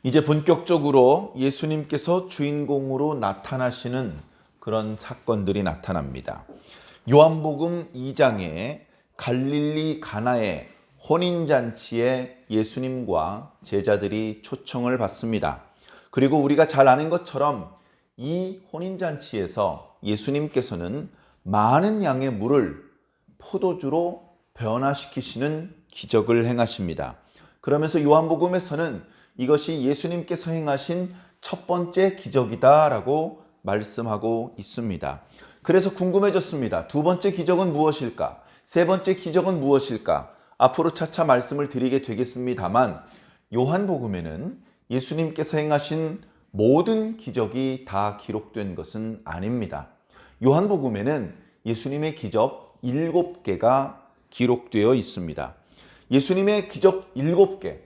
이제 본격적으로 예수님께서 주인공으로 나타나시는 그런 사건들이 나타납니다. 요한복음 2장에 갈릴리 가나의 혼인잔치에 예수님과 제자들이 초청을 받습니다. 그리고 우리가 잘 아는 것처럼 이 혼인잔치에서 예수님께서는 많은 양의 물을 포도주로 변화시키시는 기적을 행하십니다. 그러면서 요한복음에서는 이것이 예수님께서 행하신 첫 번째 기적이다라고 말씀하고 있습니다. 그래서 궁금해졌습니다. 두 번째 기적은 무엇일까? 세 번째 기적은 무엇일까? 앞으로 차차 말씀을 드리게 되겠습니다만 요한복음에는 예수님께서 행하신 모든 기적이 다 기록된 것은 아닙니다. 요한복음에는 예수님의 기적 7개가 기록되어 있습니다. 예수님의 기적 7개,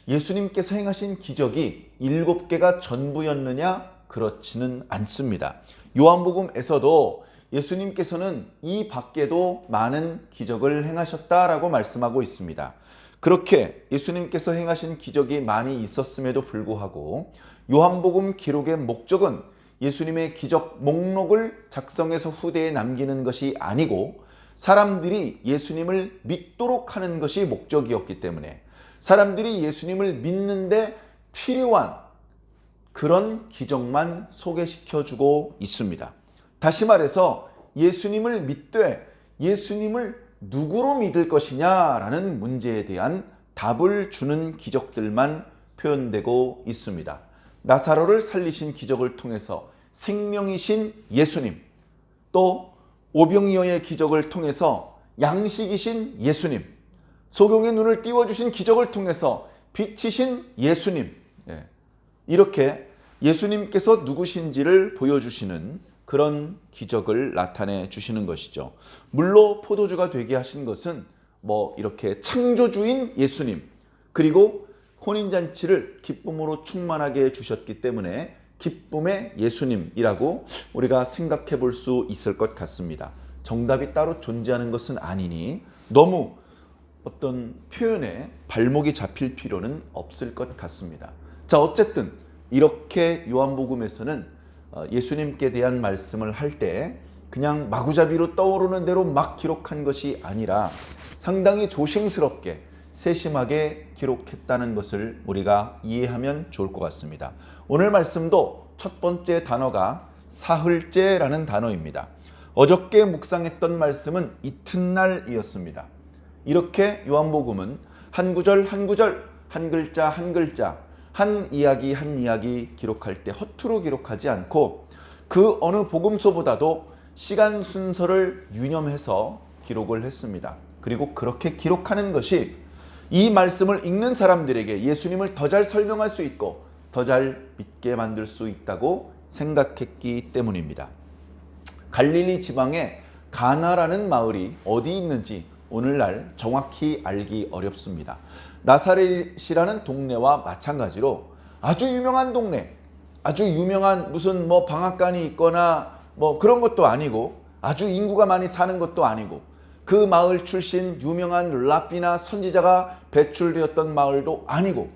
예수님께서 행하신 기적이 7개가 전부였느냐? 그렇지는 않습니다. 요한복음에서도 예수님께서는 이 밖에도 많은 기적을 행하셨다라고 말씀하고 있습니다. 그렇게 예수님께서 행하신 기적이 많이 있었음에도 불구하고 요한복음 기록의 목적은 예수님의 기적 목록을 작성해서 후대에 남기는 것이 아니고 사람들이 예수님을 믿도록 하는 것이 목적이었기 때문에 사람들이 예수님을 믿는데 필요한 그런 기적만 소개시켜주고 있습니다. 다시 말해서 예수님을 믿되 예수님을 누구로 믿을 것이냐라는 문제에 대한 답을 주는 기적들만 표현되고 있습니다. 나사로를 살리신 기적을 통해서 생명이신 예수님, 또 오병이어의 기적을 통해서 양식이신 예수님, 소경의 눈을 띄워주신 기적을 통해서 빛이신 예수님, 이렇게 예수님께서 누구신지를 보여주시는 그런 기적을 나타내 주시는 것이죠. 물로 포도주가 되게 하신 것은 이렇게 창조주인 예수님, 그리고 혼인잔치를 기쁨으로 충만하게 해 주셨기 때문에 기쁨의 예수님이라고 우리가 생각해 볼 수 있을 것 같습니다. 정답이 따로 존재하는 것은 아니니 너무 어떤 표현에 발목이 잡힐 필요는 없을 것 같습니다. 자, 어쨌든 이렇게 요한복음에서는 예수님께 대한 말씀을 할 때 그냥 마구잡이로 떠오르는 대로 막 기록한 것이 아니라 상당히 조심스럽게 세심하게 기록했다는 것을 우리가 이해하면 좋을 것 같습니다. 오늘 말씀도 첫 번째 단어가 사흘째라는 단어입니다. 어저께 묵상했던 말씀은 이튿날이었습니다. 이렇게 요한복음은 한 구절 한 구절, 한 글자 한 글자, 한 이야기 한 이야기 기록할 때 허투루 기록하지 않고 그 어느 복음서보다도 시간 순서를 유념해서 기록을 했습니다. 그리고 그렇게 기록하는 것이 이 말씀을 읽는 사람들에게 예수님을 더 잘 설명할 수 있고 더 잘 믿게 만들 수 있다고 생각했기 때문입니다. 갈릴리 지방에 가나라는 마을이 어디 있는지 오늘날 정확히 알기 어렵습니다. 나사렛이라는 동네와 마찬가지로 아주 유명한 동네, 아주 유명한 무슨 방앗간이 있거나 그런 것도 아니고 아주 인구가 많이 사는 것도 아니고 그 마을 출신 유명한 랍비나 선지자가 배출되었던 마을도 아니고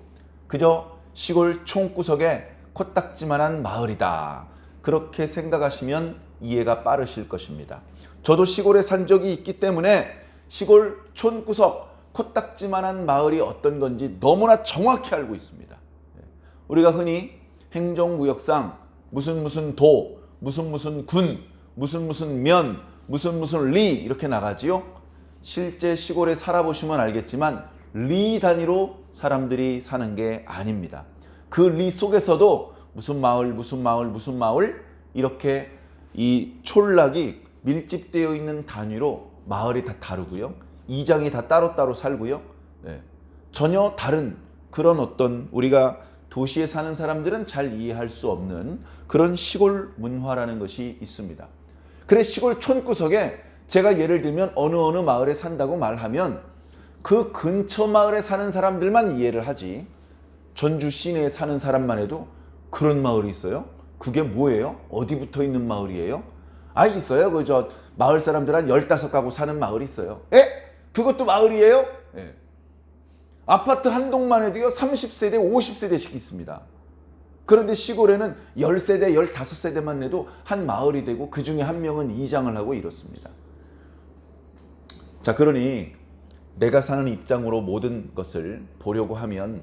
그저 시골 총구석에 코딱지만한 마을이다. 그렇게 생각하시면 이해가 빠르실 것입니다. 저도 시골에 산 적이 있기 때문에 시골 촌구석 코딱지만한 마을이 어떤 건지 너무나 정확히 알고 있습니다. 우리가 흔히 행정구역상 무슨 도, 무슨 군, 무슨 면, 무슨 리 이렇게 나가지요. 실제 시골에 살아보시면 알겠지만 리 단위로 사람들이 사는 게 아닙니다. 그 리 속에서도 무슨 마을 이렇게 이 촌락이 밀집되어 있는 단위로 마을이 다 다르고요. 이장이 다 따로따로 살고요. 전혀 다른 그런 어떤 우리가 도시에 사는 사람들은 잘 이해할 수 없는 그런 시골 문화라는 것이 있습니다. 그래 시골 촌구석에 제가 예를 들면 어느 마을에 산다고 말하면 그 근처 마을에 사는 사람들만 이해를 하지 전주 시내에 사는 사람만 해도 그런 마을이 있어요? 그게 뭐예요? 어디 붙어 있는 마을이에요? 있어요. 그저 마을 사람들 한 15가구 사는 마을이 있어요. 그것도 마을이에요? 아파트 한 동만 해도요 30세대 50세대씩 있습니다. 그런데 시골에는 10세대, 15세대만 내도 한 마을이 되고 그 중에 한 명은 이장을 하고 이렇습니다. 자, 그러니 내가 사는 입장으로 모든 것을 보려고 하면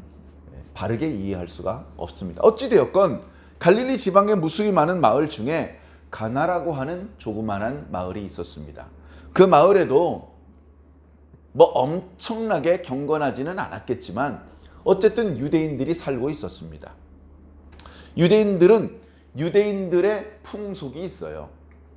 바르게 이해할 수가 없습니다. 어찌되었건 갈릴리 지방에 무수히 많은 마을 중에 가나라고 하는 조그만한 마을이 있었습니다. 그 마을에도 뭐 엄청나게 경건하지는 않았겠지만 어쨌든 유대인들이 살고 있었습니다. 유대인들은 유대인들의 풍속이 있어요.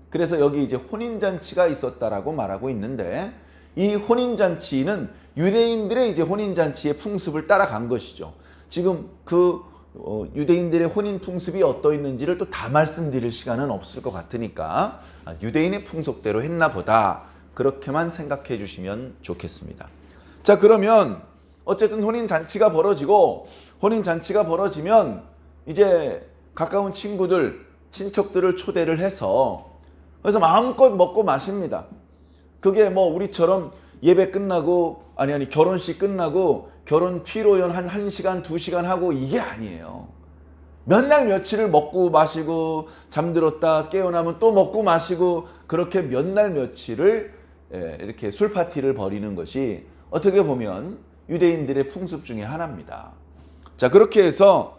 그래서 여기 이제 혼인잔치가 있었다라고 말하고 있는데 이 혼인잔치는 유대인들의 이제 혼인잔치의 풍습을 따라간 것이죠. 지금 그 유대인들의 혼인 풍습이 어떠했는지를 또 다 말씀드릴 시간은 없을 것 같으니까 유대인의 풍속대로 했나 보다 그렇게만 생각해 주시면 좋겠습니다. 자, 그러면 어쨌든 혼인잔치가 벌어지면 이제 가까운 친구들, 친척들을 초대를 해서 그래서 마음껏 먹고 마십니다. 그게 뭐 우리처럼 예배 끝나고 결혼식 끝나고 결혼 피로연 한 1시간, 2시간 하고 이게 아니에요. 몇 날 며칠을 먹고 마시고 잠들었다 깨어나면 또 먹고 마시고 그렇게 몇 날 며칠을 이렇게 술 파티를 벌이는 것이 어떻게 보면 유대인들의 풍습 중에 하나입니다. 자, 그렇게 해서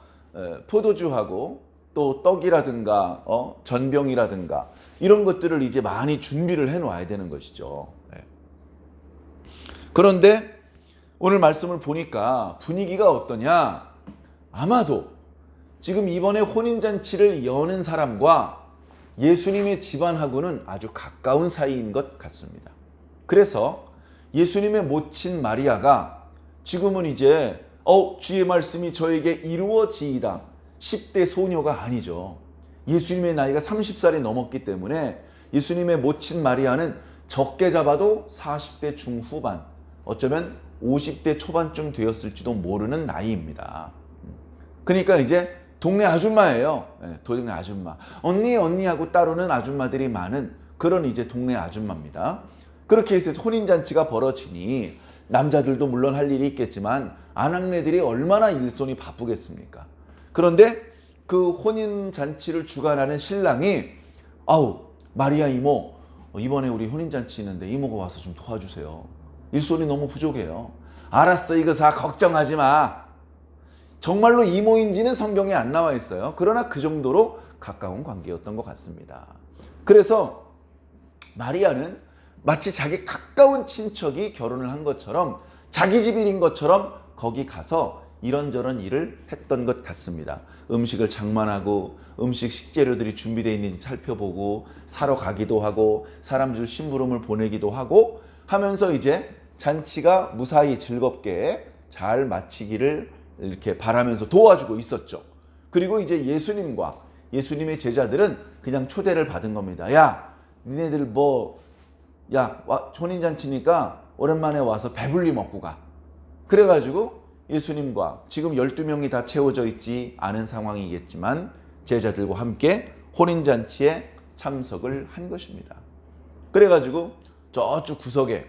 포도주하고 또 떡이라든가 전병이라든가 이런 것들을 이제 많이 준비를 해 놓아야 되는 것이죠. 그런데 오늘 말씀을 보니까 분위기가 어떠냐? 아마도 지금 이번에 혼인잔치를 여는 사람과 예수님의 집안하고는 아주 가까운 사이인 것 같습니다. 그래서 예수님의 모친 마리아가 지금은 이제 주의 말씀이 저에게 이루어지이다. 10대 소녀가 아니죠. 예수님의 나이가 30살이 넘었기 때문에 예수님의 모친 마리아는 적게 잡아도 40대 중후반, 어쩌면 50대 초반쯤 되었을지도 모르는 나이입니다. 그러니까 이제 동네 아줌마예요. 동네 아줌마. 언니 하고 따르는 아줌마들이 많은 그런 이제 동네 아줌마입니다. 그렇게 해서 혼인잔치가 벌어지니 남자들도 물론 할 일이 있겠지만 아낙네들이 얼마나 일손이 바쁘겠습니까? 그런데 그 혼인잔치를 주관하는 신랑이 마리아 이모 이번에 우리 혼인잔치 있는데 이모가 와서 좀 도와주세요. 일손이 너무 부족해요. 알았어, 이거 걱정하지 마. 정말로 이모인지는 성경에 안 나와 있어요. 그러나 그 정도로 가까운 관계였던 것 같습니다. 그래서 마리아는 마치 자기 가까운 친척이 결혼을 한 것처럼 자기 집 일인 것처럼 거기 가서 이런저런 일을 했던 것 같습니다. 음식을 장만하고 음식 식재료들이 준비되어 있는지 살펴보고 사러 가기도 하고 사람들 심부름을 보내기도 하고 하면서 이제 잔치가 무사히 즐겁게 잘 마치기를 이렇게 바라면서 도와주고 있었죠. 그리고 이제 예수님과 예수님의 제자들은 그냥 초대를 받은 겁니다. 야, 니네들 혼인잔치니까 오랜만에 와서 배불리 먹고 가. 그래가지고 예수님과 지금 12명이 다 채워져 있지 않은 상황이겠지만 제자들과 함께 혼인잔치에 참석을 한 것입니다. 그래가지고 저쪽 구석에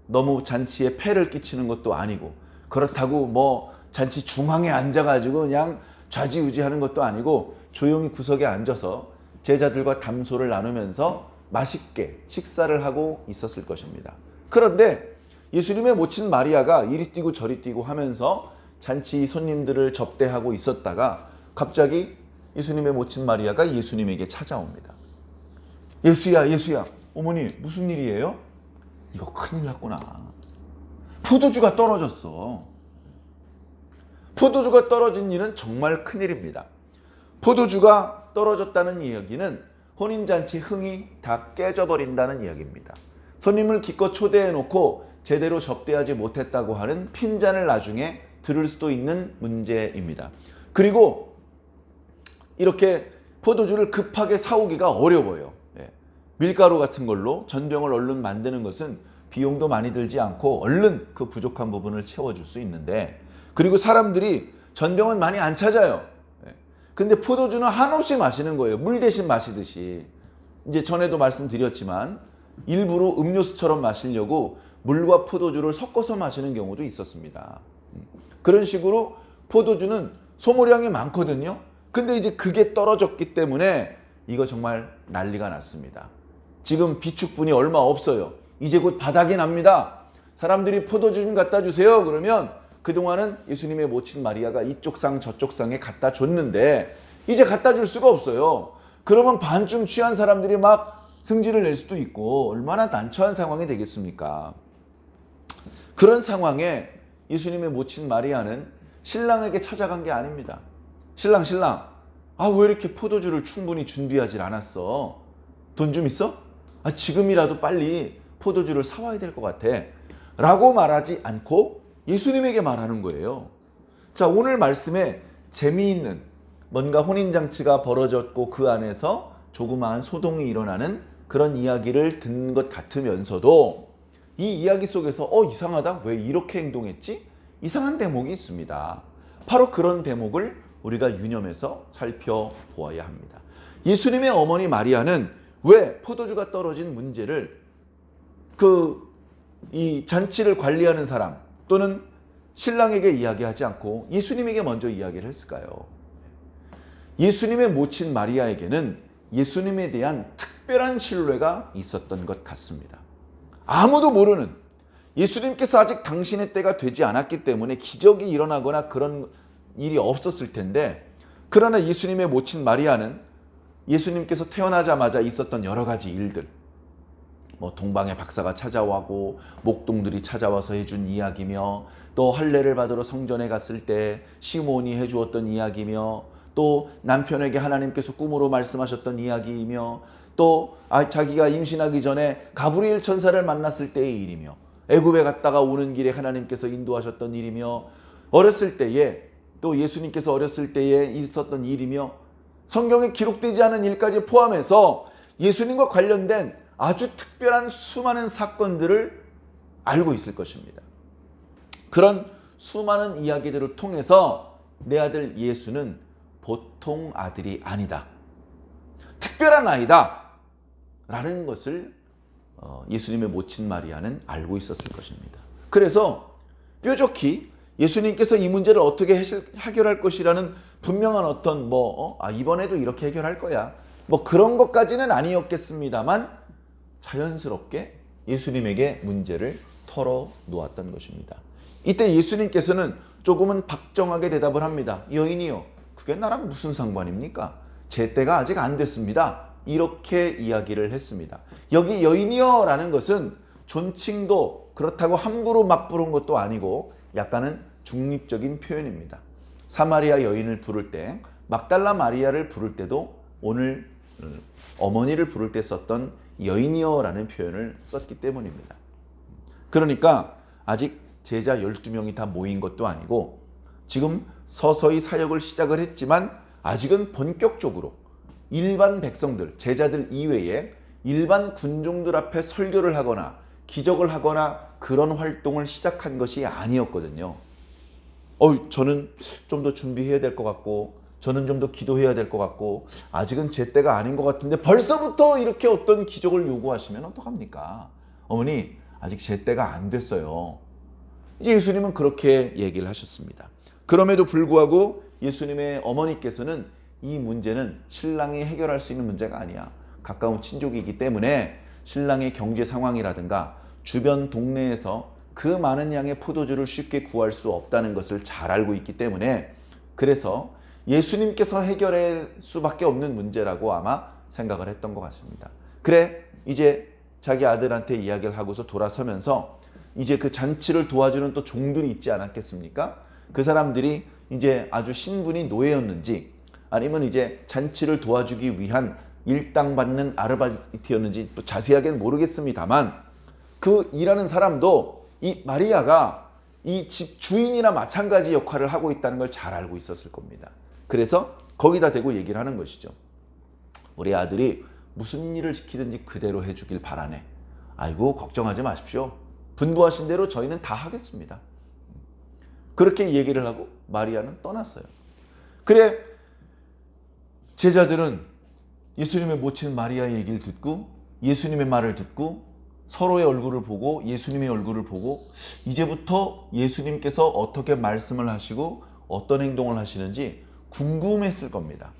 너무 잔치에 폐를 끼치는 것도 아니고 그렇다고 잔치 중앙에 앉아가지고 그냥 좌지우지하는 것도 아니고 조용히 구석에 앉아서 제자들과 담소를 나누면서 맛있게 식사를 하고 있었을 것입니다. 그런데 예수님의 모친 마리아가 이리 뛰고 저리 뛰고 하면서 잔치 손님들을 접대하고 있었다가 갑자기 예수님의 모친 마리아가 예수님에게 찾아옵니다. 예수야, 어머니 무슨 일이에요? 이거 큰일 났구나. 포도주가 떨어졌어. 포도주가 떨어진 일은 정말 큰일입니다. 포도주가 떨어졌다는 이야기는 혼인잔치 흥이 다 깨져버린다는 이야기입니다. 손님을 기껏 초대해놓고 제대로 접대하지 못했다고 하는 핀잔을 나중에 들을 수도 있는 문제입니다. 그리고 이렇게 포도주를 급하게 사오기가 어려워요. 밀가루 같은 걸로 전병을 얼른 만드는 것은 비용도 많이 들지 않고 얼른 그 부족한 부분을 채워줄 수 있는데, 그리고 사람들이 전병은 많이 안 찾아요. 근데 포도주는 한없이 마시는 거예요. 물 대신 마시듯이. 이제 전에도 말씀드렸지만 일부러 음료수처럼 마시려고 물과 포도주를 섞어서 마시는 경우도 있었습니다. 그런 식으로 포도주는 소모량이 많거든요. 근데 이제 그게 떨어졌기 때문에 이거 정말 난리가 났습니다. 지금 비축분이 얼마 없어요. 이제 곧 바닥이 납니다. 사람들이 포도주 좀 갖다 주세요. 그러면 그동안은 예수님의 모친 마리아가 이쪽 상 저쪽 상에 갖다 줬는데 이제 갖다 줄 수가 없어요. 그러면 반쯤 취한 사람들이 막 승질을 낼 수도 있고 얼마나 난처한 상황이 되겠습니까? 그런 상황에 예수님의 모친 마리아는 신랑에게 찾아간 게 아닙니다. 신랑, 왜 이렇게 포도주를 충분히 준비하지 않았어? 돈 좀 있어? 지금이라도 빨리 포도주를 사와야 될 것 같아. 라고 말하지 않고 예수님에게 말하는 거예요. 자, 오늘 말씀에 재미있는 뭔가 혼인잔치가 벌어졌고 그 안에서 조그마한 소동이 일어나는 그런 이야기를 듣는 것 같으면서도 이 이야기 속에서 이상하다? 왜 이렇게 행동했지? 이상한 대목이 있습니다. 바로 그런 대목을 우리가 유념해서 살펴보아야 합니다. 예수님의 어머니 마리아는 왜 포도주가 떨어진 문제를 이 잔치를 관리하는 사람 또는 신랑에게 이야기하지 않고 예수님에게 먼저 이야기를 했을까요? 예수님의 모친 마리아에게는 예수님에 대한 특별한 신뢰가 있었던 것 같습니다. 아무도 모르는, 예수님께서 아직 당신의 때가 되지 않았기 때문에 기적이 일어나거나 그런 일이 없었을 텐데, 그러나 예수님의 모친 마리아는 예수님께서 태어나자마자 있었던 여러 가지 일들, 동방의 박사가 찾아와고 목동들이 찾아와서 해준 이야기며, 또 할례를 받으러 성전에 갔을 때 시몬이 해주었던 이야기며, 또 남편에게 하나님께서 꿈으로 말씀하셨던 이야기이며, 또 자기가 임신하기 전에 가브리엘 천사를 만났을 때의 일이며, 애굽에 갔다가 오는 길에 하나님께서 인도하셨던 일이며, 어렸을 때에 또 예수님께서 어렸을 때에 있었던 일이며, 성경에 기록되지 않은 일까지 포함해서 예수님과 관련된 아주 특별한 수많은 사건들을 알고 있을 것입니다. 그런 수많은 이야기들을 통해서 내 아들 예수는 보통 아들이 아니다, 특별한 아이다 라는 것을 예수님의 모친 마리아는 알고 있었을 것입니다. 그래서 뾰족히 예수님께서 이 문제를 어떻게 해결할 것이라는 분명한 어떤 이번에도 이렇게 해결할 거야, 그런 것까지는 아니었겠습니다만 자연스럽게 예수님에게 문제를 털어놓았던 것입니다. 이때 예수님께서는 조금은 박정하게 대답을 합니다. 여인이요, 그게 나랑 무슨 상관입니까? 제 때가 아직 안 됐습니다. 이렇게 이야기를 했습니다. 여기 여인이요 라는 것은 존칭도 그렇다고 함부로 막 부른 것도 아니고 약간은 중립적인 표현입니다. 사마리아 여인을 부를 때, 막달라 마리아를 부를 때도 오늘 어머니를 부를 때 썼던 여인이요 라는 표현을 썼기 때문입니다. 그러니까 아직 제자 12명이 다 모인 것도 아니고 지금 서서히 사역을 시작을 했지만 아직은 본격적으로 일반 백성들, 제자들 이외에 일반 군중들 앞에 설교를 하거나 기적을 하거나 그런 활동을 시작한 것이 아니었거든요. 저는 좀 더 준비해야 될 것 같고, 저는 좀 더 기도해야 될 것 같고, 아직은 제 때가 아닌 것 같은데 벌써부터 이렇게 어떤 기적을 요구하시면 어떡합니까? 어머니, 아직 제 때가 안 됐어요. 이제 예수님은 그렇게 얘기를 하셨습니다. 그럼에도 불구하고 예수님의 어머니께서는 이 문제는 신랑이 해결할 수 있는 문제가 아니야, 가까운 친족이기 때문에 신랑의 경제 상황이라든가 주변 동네에서 그 많은 양의 포도주를 쉽게 구할 수 없다는 것을 잘 알고 있기 때문에, 그래서 예수님께서 해결할 수밖에 없는 문제라고 아마 생각을 했던 것 같습니다. 그래, 이제 자기 아들한테 이야기를 하고서 돌아서면서 이제 그 잔치를 도와주는 또 종들이 있지 않았겠습니까? 그 사람들이 이제 아주 신분이 노예였는지 아니면 이제 잔치를 도와주기 위한 일당받는 아르바이트였는지 또 자세하게는 모르겠습니다만, 그 일하는 사람도 이 마리아가 이 집 주인이나 마찬가지 역할을 하고 있다는 걸 잘 알고 있었을 겁니다. 그래서 거기다 대고 얘기를 하는 것이죠. 우리 아들이 무슨 일을 시키든지 그대로 해주길 바라네. 아이고, 걱정하지 마십시오. 분부하신 대로 저희는 다 하겠습니다. 그렇게 얘기를 하고 마리아는 떠났어요. 그래, 제자들은 예수님의 모친 마리아의 얘기를 듣고 예수님의 말을 듣고 서로의 얼굴을 보고 예수님의 얼굴을 보고 이제부터 예수님께서 어떻게 말씀을 하시고 어떤 행동을 하시는지 궁금했을 겁니다.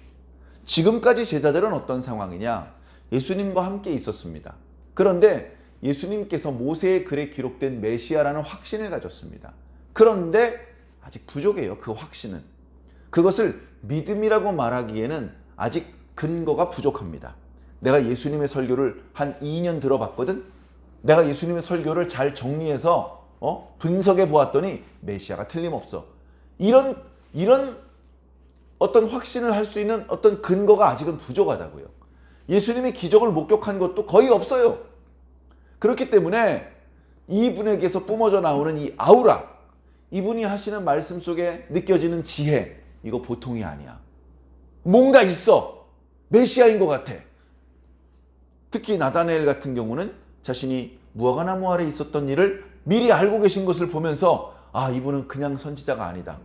지금까지 제자들은 어떤 상황이냐? 예수님과 함께 있었습니다. 그런데 예수님께서 모세의 글에 기록된 메시아라는 확신을 가졌습니다. 그런데 아직 부족해요. 그 확신은. 그것을 믿음이라고 말하기에는 아직 근거가 부족합니다. 내가 예수님의 설교를 한 2년 들어봤거든. 내가 예수님의 설교를 잘 정리해서 분석해 보았더니 메시아가 틀림없어. 이런 어떤 확신을 할 수 있는 어떤 근거가 아직은 부족하다고요. 예수님의 기적을 목격한 것도 거의 없어요. 그렇기 때문에 이분에게서 뿜어져 나오는 이 아우라, 이분이 하시는 말씀 속에 느껴지는 지혜, 이거 보통이 아니야. 뭔가 있어. 메시아인 것 같아. 특히 나다나엘 같은 경우는 자신이 무화과나무 아래 있었던 일을 미리 알고 계신 것을 보면서 아, 이분은 그냥 선지자가 아니다.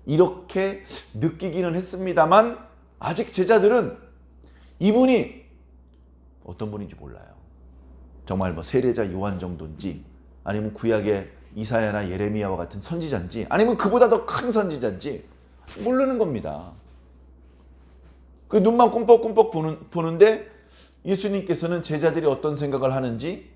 이렇게 느끼기는 했습니다만 아직 제자들은 이분이 어떤 분인지 몰라요. 정말 뭐 세례자 요한 정도인지 아니면 구약의 이사야나 예레미야와 같은 선지자인지 아니면 그보다 더 큰 선지자인지 모르는 겁니다. 그 눈만 꿈뻑꿈뻑 보는데 예수님께서는 제자들이 어떤 생각을 하는지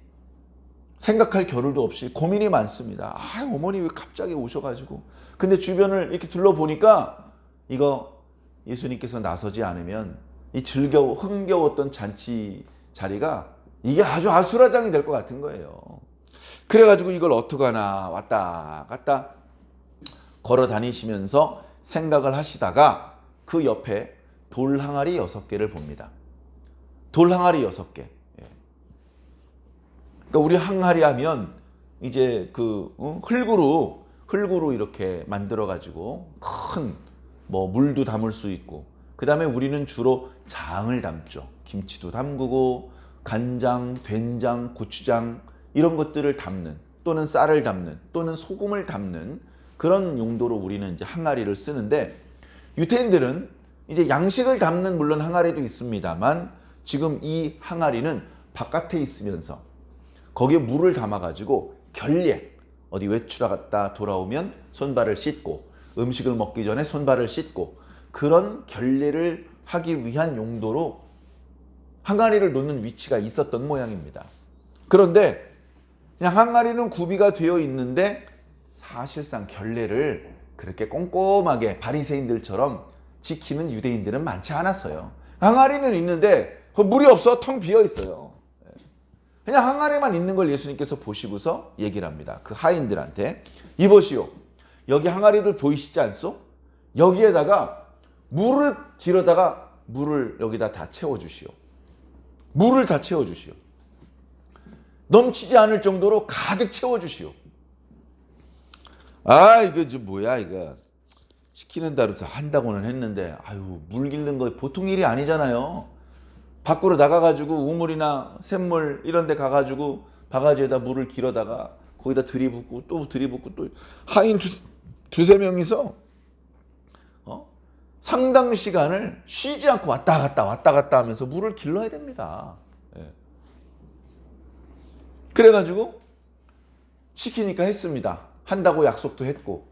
생각할 겨를도 없이 고민이 많습니다. 아, 어머니 왜 갑자기 오셔가지고. 근데 주변을 이렇게 둘러보니까 이거 예수님께서 나서지 않으면 이 흥겨웠던 잔치 자리가 이게 아주 아수라장이 될 것 같은 거예요. 그래가지고 이걸 어떡하나 왔다 갔다 걸어 다니시면서 생각을 하시다가 그 옆에 돌 항아리 6개를 봅니다. 돌 항아리 6개. 그러니까 우리 항아리 하면 이제 그 흙으로 이렇게 만들어 가지고 큰 뭐 물도 담을 수 있고, 그 다음에 우리는 주로 장을 담죠. 김치도 담그고 간장, 된장, 고추장 이런 것들을 담는, 또는 쌀을 담는, 또는 소금을 담는 그런 용도로 우리는 이제 항아리를 쓰는데, 유대인들은 이제 양식을 담는 물론 항아리도 있습니다만 지금 이 항아리는 바깥에 있으면서 거기에 물을 담아가지고 결례, 어디 외출하갔다 돌아오면 손발을 씻고 음식을 먹기 전에 손발을 씻고 그런 결례를 하기 위한 용도로 항아리를 놓는 위치가 있었던 모양입니다. 그런데 그냥 항아리는 구비가 되어 있는데 사실상 결례를 그렇게 꼼꼼하게 바리새인들처럼 지키는 유대인들은 많지 않았어요. 항아리는 있는데 물이 없어. 텅 비어 있어요. 그냥 항아리만 있는 걸 예수님께서 보시고서 얘기를 합니다. 그 하인들한테 이보시오. 여기 항아리들 보이시지 않소? 여기에다가 물을 길어다가 물을 여기다 다 채워주시오. 물을 다 채워주시오. 넘치지 않을 정도로 가득 채워주시오. 아, 이거 좀 뭐야 이거. 시키는 대로 다 한다고는 했는데 아유, 물 길는 거 보통 일이 아니잖아요. 밖으로 나가가지고 우물이나 샘물 이런 데 가가지고 바가지에다 물을 길어다가 거기다 들이붓고 또 들이붓고 또 하인 두세 명이서 상당 시간을 쉬지 않고 왔다 갔다 하면서 물을 길러야 됩니다. 예. 그래가지고 시키니까 했습니다. 한다고 약속도 했고.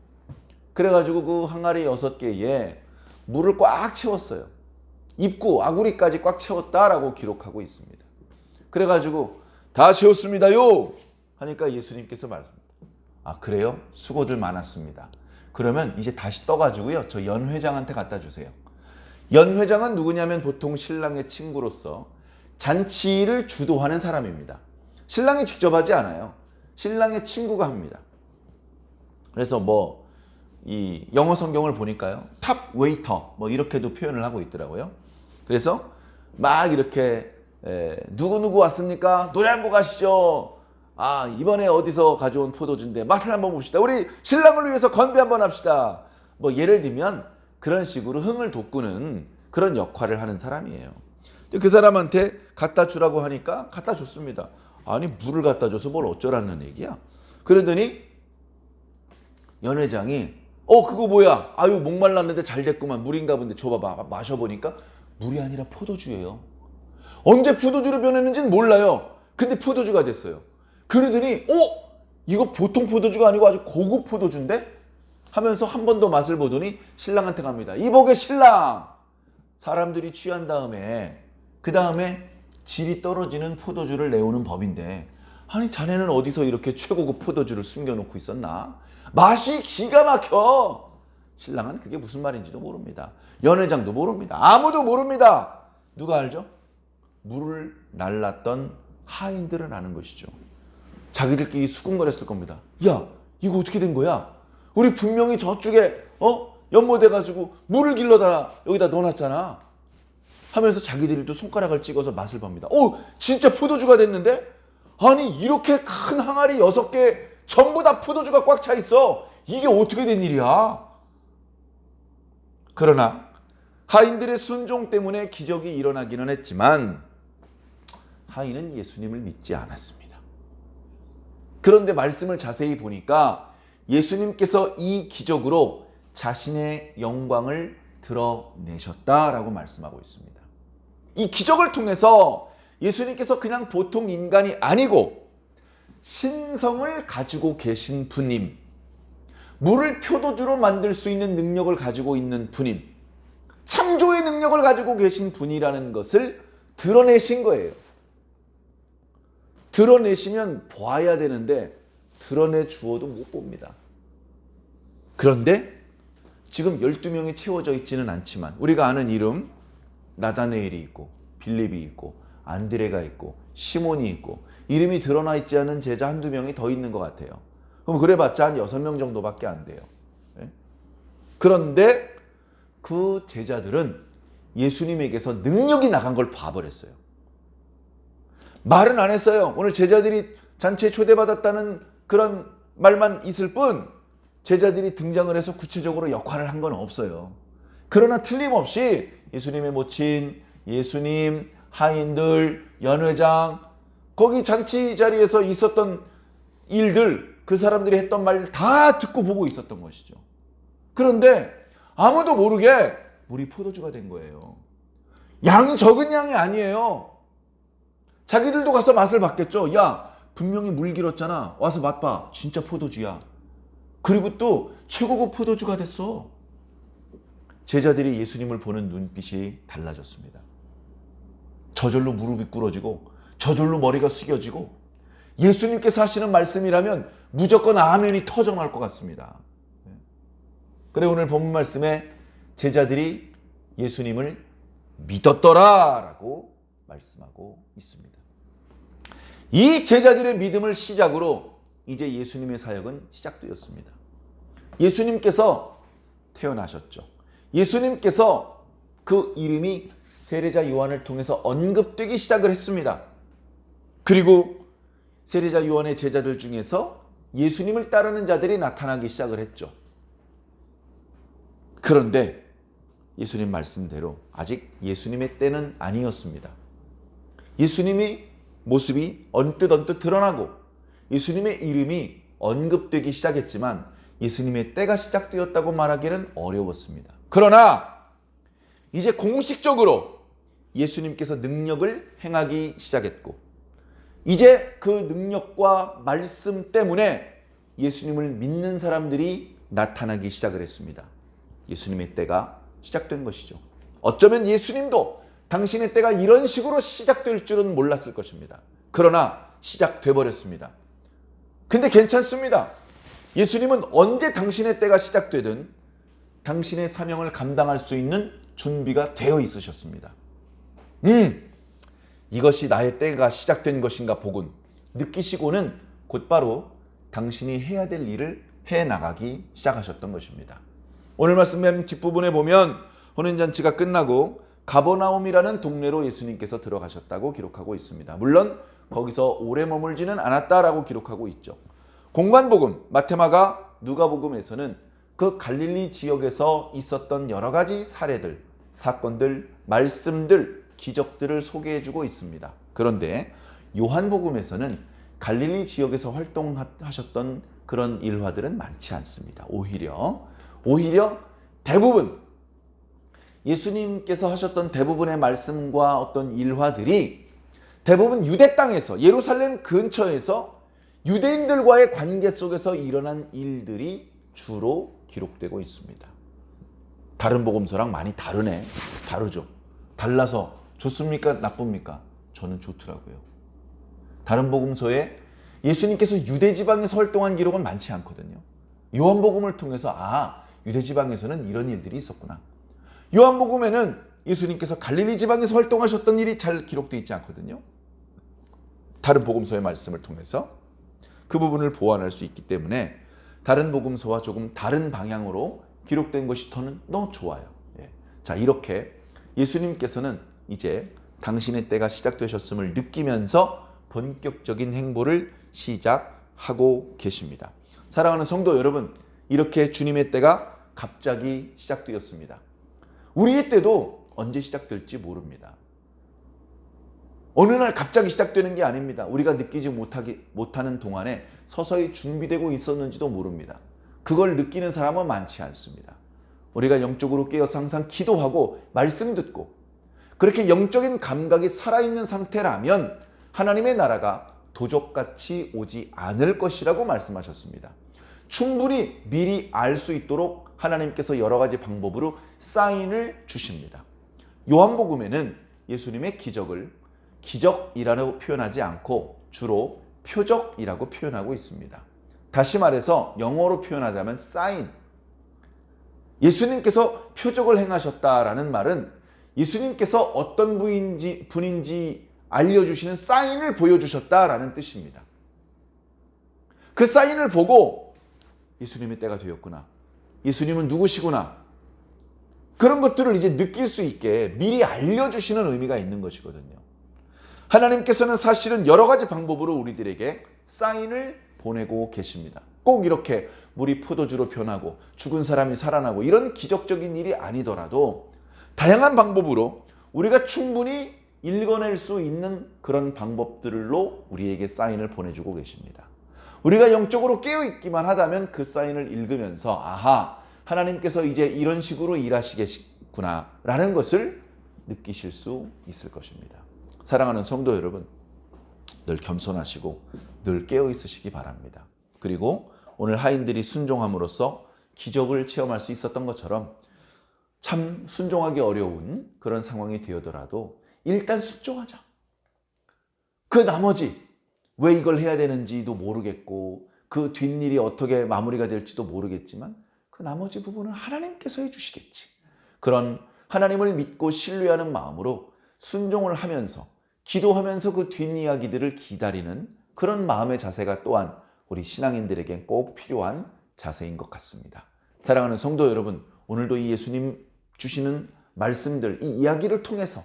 그래가지고 그 항아리 6개에 물을 꽉 채웠어요. 입구, 아구리까지 꽉 채웠다라고 기록하고 있습니다. 그래가지고 다 채웠습니다요 하니까 예수님께서 말씀합니다. 아, 그래요? 수고들 많았습니다. 그러면 이제 다시 떠가지고요, 저 연 회장한테 갖다 주세요. 연 회장은 누구냐면 보통 신랑의 친구로서 잔치를 주도하는 사람입니다. 신랑이 직접 하지 않아요. 신랑의 친구가 합니다. 그래서 뭐 이 영어 성경을 보니까요, 탑 웨이터 뭐 이렇게도 표현을 하고 있더라고요. 그래서 막 이렇게 누구 왔습니까? 노래 한 곡 하시죠. 아, 이번에 어디서 가져온 포도주인데 맛을 한번 봅시다. 우리 신랑을 위해서 건배 한번 합시다. 뭐 예를 들면 그런 식으로 흥을 돋구는 그런 역할을 하는 사람이에요. 그 사람한테 갖다 주라고 하니까 갖다 줬습니다. 아니, 물을 갖다 줘서 뭘 어쩌라는 얘기야. 그러더니 연 회장이 그거 뭐야? 아유, 목말랐는데 잘 됐구만. 물인가 본데 줘봐봐. 마셔보니까 물이 아니라 포도주예요. 언제 포도주로 변했는지는 몰라요. 근데 포도주가 됐어요. 그러더니 이거 보통 포도주가 아니고 아주 고급 포도주인데? 하면서 한 번 더 맛을 보더니 신랑한테 갑니다. 이복의 신랑! 사람들이 취한 다음에 그 다음에 질이 떨어지는 포도주를 내오는 법인데, 아니 자네는 어디서 이렇게 최고급 포도주를 숨겨놓고 있었나? 맛이 기가 막혀! 신랑은 그게 무슨 말인지도 모릅니다. 연회장도 모릅니다. 아무도 모릅니다. 누가 알죠? 물을 날랐던 하인들은 아는 것이죠. 자기들끼리 수군거렸을 겁니다. 야, 이거 어떻게 된 거야? 우리 분명히 저쪽에 연못해가지고 물을 길러다 여기다 넣어놨잖아 하면서 자기들이 또 손가락을 찍어서 맛을 봅니다. 오, 진짜 포도주가 됐는데? 아니 이렇게 큰 항아리 6개 전부 다 포도주가 꽉 차 있어. 이게 어떻게 된 일이야? 그러나 하인들의 순종 때문에 기적이 일어나기는 했지만 하인은 예수님을 믿지 않았습니다. 그런데 말씀을 자세히 보니까 예수님께서 이 기적으로 자신의 영광을 드러내셨다라고 말씀하고 있습니다. 이 기적을 통해서 예수님께서 그냥 보통 인간이 아니고 신성을 가지고 계신 분임, 물을 표도주로 만들 수 있는 능력을 가지고 있는 분임, 창조의 능력을 가지고 계신 분이라는 것을 드러내신 거예요. 드러내시면 봐야 되는데 드러내 주어도 못 봅니다. 그런데 지금 12명이 채워져 있지는 않지만 우리가 아는 이름 나다네엘이 있고 빌립이 있고 안드레가 있고 시몬이 있고 이름이 드러나 있지 않은 제자 한두 명이 더 있는 것 같아요. 그럼 그래봤자 한 6명 정도밖에 안 돼요. 그런데 그 제자들은 예수님에게서 능력이 나간 걸 봐버렸어요. 말은 안 했어요. 오늘 제자들이 잔치에 초대받았다는 그런 말만 있을 뿐 제자들이 등장을 해서 구체적으로 역할을 한 건 없어요. 그러나 틀림없이 예수님의 모친, 예수님, 하인들, 연회장, 거기 잔치 자리에서 있었던 일들, 그 사람들이 했던 말 다 듣고 보고 있었던 것이죠. 그런데 아무도 모르게 물이 포도주가 된 거예요. 양이 적은 양이 아니에요. 자기들도 가서 맛을 봤겠죠. 야, 분명히 물 길었잖아. 와서 맛봐. 진짜 포도주야. 그리고 또 최고급 포도주가 됐어. 제자들이 예수님을 보는 눈빛이 달라졌습니다. 저절로 무릎이 꿇어지고 저절로 머리가 숙여지고 예수님께서 하시는 말씀이라면 무조건 아멘이 터져나올 것 같습니다. 그래 오늘 본문 말씀에 제자들이 예수님을 믿었더라라고 말씀하고 있습니다. 이 제자들의 믿음을 시작으로 이제 예수님의 사역은 시작되었습니다. 예수님께서 태어나셨죠. 예수님께서 그 이름이 세례자 요한을 통해서 언급되기 시작을 했습니다. 그리고 세례자 요한의 제자들 중에서 예수님을 따르는 자들이 나타나기 시작을 했죠. 그런데 예수님 말씀대로 아직 예수님의 때는 아니었습니다. 예수님이 모습이 언뜻 드러나고 예수님의 이름이 언급되기 시작했지만 예수님의 때가 시작되었다고 말하기는 어려웠습니다. 그러나 이제 공식적으로 예수님께서 능력을 행하기 시작했고 이제 그 능력과 말씀 때문에 예수님을 믿는 사람들이 나타나기 시작을 했습니다. 예수님의 때가 시작된 것이죠. 어쩌면 예수님도 당신의 때가 이런 식으로 시작될 줄은 몰랐을 것입니다. 그러나 시작돼 버렸습니다. 근데 괜찮습니다. 예수님은 언제 당신의 때가 시작되든 당신의 사명을 감당할 수 있는 준비가 되어 있으셨습니다. 이것이 나의 때가 시작된 것인가 보군 느끼시고는 곧바로 당신이 해야 될 일을 해나가기 시작하셨던 것입니다. 오늘 말씀 맨 뒷부분에 보면 혼인잔치가 끝나고 가버나움이라는 동네로 예수님께서 들어가셨다고 기록하고 있습니다. 물론 거기서 오래 머물지는 않았다라고 기록하고 있죠. 공관복음, 마태마가, 누가복음에서는 그 갈릴리 지역에서 있었던 여러 가지 사례들, 사건들, 말씀들, 기적들을 소개해주고 있습니다. 그런데 요한복음에서는 갈릴리 지역에서 활동하셨던 그런 일화들은 많지 않습니다. 오히려 대부분 예수님께서 하셨던 대부분의 말씀과 어떤 일화들이 대부분 유대 땅에서 예루살렘 근처에서 유대인들과의 관계 속에서 일어난 일들이 주로 기록되고 있습니다. 다른 복음서랑 많이 다르죠. 달라서 좋습니까? 나쁩니까? 저는 좋더라고요. 다른 복음서에 예수님께서 유대지방에서 활동한 기록은 많지 않거든요. 요한복음을 통해서 유대지방에서는 이런 일들이 있었구나. 요한복음에는 예수님께서 갈릴리 지방에서 활동하셨던 일이 잘 기록되어 있지 않거든요. 다른 복음서의 말씀을 통해서 그 부분을 보완할 수 있기 때문에 다른 복음서와 조금 다른 방향으로 기록된 것이 더 좋아요. 자, 이렇게 예수님께서는 이제 당신의 때가 시작되셨음을 느끼면서 본격적인 행보를 시작하고 계십니다. 사랑하는 성도 여러분, 이렇게 주님의 때가 갑자기 시작되었습니다. 우리의 때도 언제 시작될지 모릅니다. 어느 날 갑자기 시작되는 게 아닙니다. 우리가 느끼지 못하는 동안에 서서히 준비되고 있었는지도 모릅니다. 그걸 느끼는 사람은 많지 않습니다. 우리가 영적으로 깨어서 항상 기도하고 말씀 듣고 그렇게 영적인 감각이 살아있는 상태라면 하나님의 나라가 도적같이 오지 않을 것이라고 말씀하셨습니다. 충분히 미리 알 수 있도록 하나님께서 여러 가지 방법으로 사인을 주십니다. 요한복음에는 예수님의 기적을 기적이라고 표현하지 않고 주로 표적이라고 표현하고 있습니다. 다시 말해서 영어로 표현하자면 사인. 예수님께서 표적을 행하셨다라는 말은 예수님께서 어떤 분인지 알려주시는 사인을 보여주셨다라는 뜻입니다. 그 사인을 보고 예수님의 때가 되었구나. 예수님은 누구시구나. 그런 것들을 이제 느낄 수 있게 미리 알려주시는 의미가 있는 것이거든요. 하나님께서는 사실은 여러 가지 방법으로 우리들에게 사인을 보내고 계십니다. 꼭 이렇게 물이 포도주로 변하고 죽은 사람이 살아나고 이런 기적적인 일이 아니더라도 다양한 방법으로 우리가 충분히 읽어낼 수 있는 그런 방법들로 우리에게 사인을 보내주고 계십니다. 우리가 영적으로 깨어있기만 하다면 그 사인을 읽으면서 하나님께서 이제 이런 식으로 일하시겠구나 라는 것을 느끼실 수 있을 것입니다. 사랑하는 성도 여러분, 늘 겸손하시고 늘 깨어있으시기 바랍니다. 그리고 오늘 하인들이 순종함으로써 기적을 체험할 수 있었던 것처럼 참 순종하기 어려운 그런 상황이 되어더라도 일단 순종하자. 그 나머지 왜 이걸 해야 되는지도 모르겠고 그 뒷일이 어떻게 마무리가 될지도 모르겠지만 그 나머지 부분은 하나님께서 해주시겠지. 그런 하나님을 믿고 신뢰하는 마음으로 순종을 하면서 기도하면서 그 뒷이야기들을 기다리는 그런 마음의 자세가 또한 우리 신앙인들에겐 꼭 필요한 자세인 것 같습니다. 사랑하는 성도 여러분, 오늘도 이 예수님 주시는 말씀들, 이 이야기를 통해서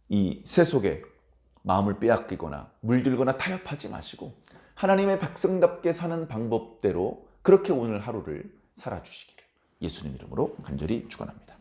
이 세속에 마음을 빼앗기거나 물들거나 타협하지 마시고 하나님의 백성답게 사는 방법대로 그렇게 오늘 하루를 살아주시기를 예수님 이름으로 간절히 축원합니다.